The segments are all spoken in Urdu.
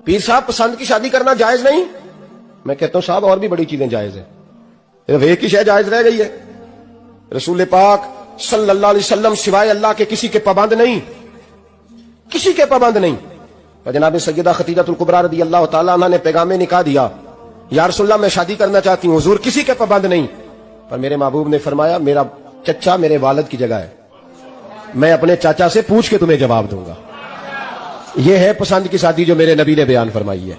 پیر صاحب پسند کی شادی کرنا جائز نہیں؟ میں کہتا ہوں صاحب اور بھی بڑی چیزیں جائز ہیں، صرف ایک ہی شے جائز رہ گئی ہے، رسول پاک صلی اللہ علیہ وسلم سوائے اللہ کے کسی کے پابند نہیں، کسی کے پابند نہیں۔ جناب سیدہ خدیجہ الکبریٰ رضی اللہ تعالیٰ عنہ نے پیغام نکاح دیا، یا رسول اللہ میں شادی کرنا چاہتی ہوں، حضور کسی کے پابند نہیں، پر میرے محبوب نے فرمایا میرا چچا میرے والد کی جگہ ہے، میں اپنے چاچا سے پوچھ کے تمہیں جواب دوں گا۔ یہ ہے پسند کی شادی جو میرے نبی نے بیان فرمائی ہے۔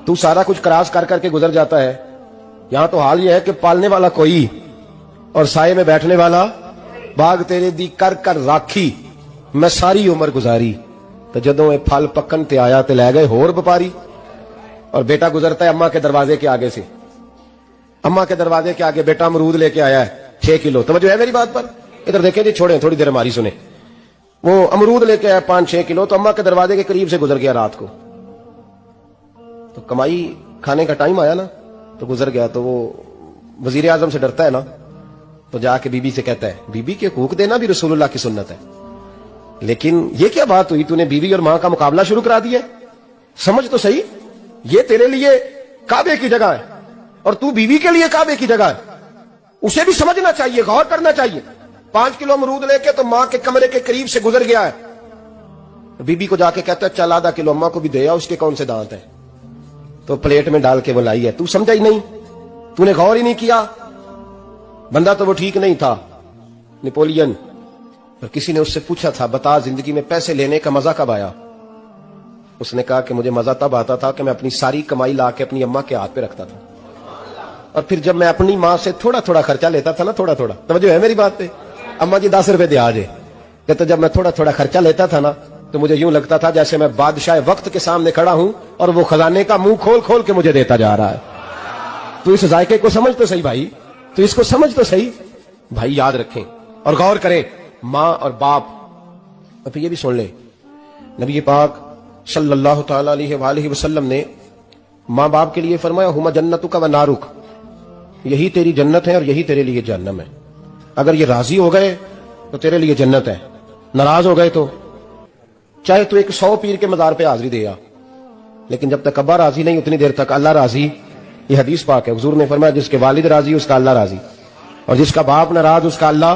تو سارا کچھ کراس کر کر کے گزر جاتا ہے، یہاں تو حال یہ ہے کہ پالنے والا کوئی اور سائے میں بیٹھنے والا، باغ تیرے دی کر کر راکھی میں ساری عمر گزاری، تو جدوں اے پھل پکن تے آیا تے لے گئے ہور بپاری۔ اور بیٹا گزرتا ہے اماں کے دروازے کے آگے سے، اماں کے دروازے کے آگے بیٹا امرود لے کے آیا ہے 6 کلو، توجہ ہے میری بات پر؟ ادھر دیکھیں جی، چھوڑیں تھوڑی دیر ہماری سنیں۔ وہ امرود لے کے آیا 5-6 کلو، تو اماں کے دروازے کے قریب سے گزر گیا رات کو، تو کمائی کھانے کا ٹائم آیا نا، تو گزر گیا، تو وہ وزیر اعظم سے ڈرتا ہے نا، تو جا کے بی بی سے کہتا ہے بی بی کے حقوق دینا بھی رسول اللہ کی سنت ہے، لیکن یہ کیا بات ہوئی، تو نے بیوی اور ماں کا مقابلہ شروع کرا دیا، سمجھ تو صحیح، یہ تیرے لیے کعبے کی جگہ ہے اور تو بیوی کے لیے کعبے کی جگہ ہے، اسے بھی سمجھنا چاہیے، غور کرنا چاہیے۔ 5 کلو امرود لے کے تو ماں کے کمرے کے قریب سے گزر گیا ہے، بی بی کو جا کے کہتا ہے چل آدھا کلو اماں کو بھی دے آ، اس کے کون سے دانت ہیں، تو پلیٹ میں ڈال کے وہ لائی ہے، تو سمجھا ہی نہیں، تو نے غور ہی نہیں کیا۔ بندہ تو وہ ٹھیک نہیں تھا، نیپولین، اور کسی نے اس سے پوچھا تھا بتا زندگی میں پیسے لینے کا مزہ کب آیا؟ اس نے کہا کہ مجھے مزہ تب آتا تھا کہ میں اپنی ساری کمائی لا کے اپنی اماں کے ہاتھ پہ رکھتا تھا، اور پھر جب میں اپنی ماں سے تھوڑا تھوڑا خرچہ لیتا تھا نا، تھوڑا تھوڑا، توجہ ہے میری بات پہ؟ اماں جی 10 روپے دے آ جائے، کہتا جب میں تھوڑا تھوڑا خرچہ لیتا تھا نا، تو مجھے یوں لگتا تھا جیسے میں بادشاہ وقت کے سامنے کھڑا ہوں اور وہ خزانے کا منہ کھول کھول کے مجھے دیتا جا رہا ہے۔ تو اس ذائقے کو سمجھ تو صحیح بھائی، تو اس کو سمجھ تو صحیح بھائی، یاد رکھیں اور غور کریں۔ ماں اور باپ، اور پھر یہ بھی سن لیں، نبی پاک صلی اللہ تعالی علیہ وآلہ وسلم نے ماں باپ کے لیے فرمایا ہما جنتک و نارک، یہی تیری جنت ہے اور یہی تیرے لیے جہنم ہے۔ اگر یہ راضی ہو گئے تو تیرے لیے جنت ہے، ناراض ہو گئے تو چاہے تو 100 پیر کے مزار پہ حاضری دے آ، لیکن جب تک ابا راضی نہیں اتنی دیر تک اللہ راضی۔ یہ حدیث پاک ہے، حضور نے فرمایا جس کے والد راضی اس کا اللہ راضی، اور جس کا باپ ناراض اس کا اللہ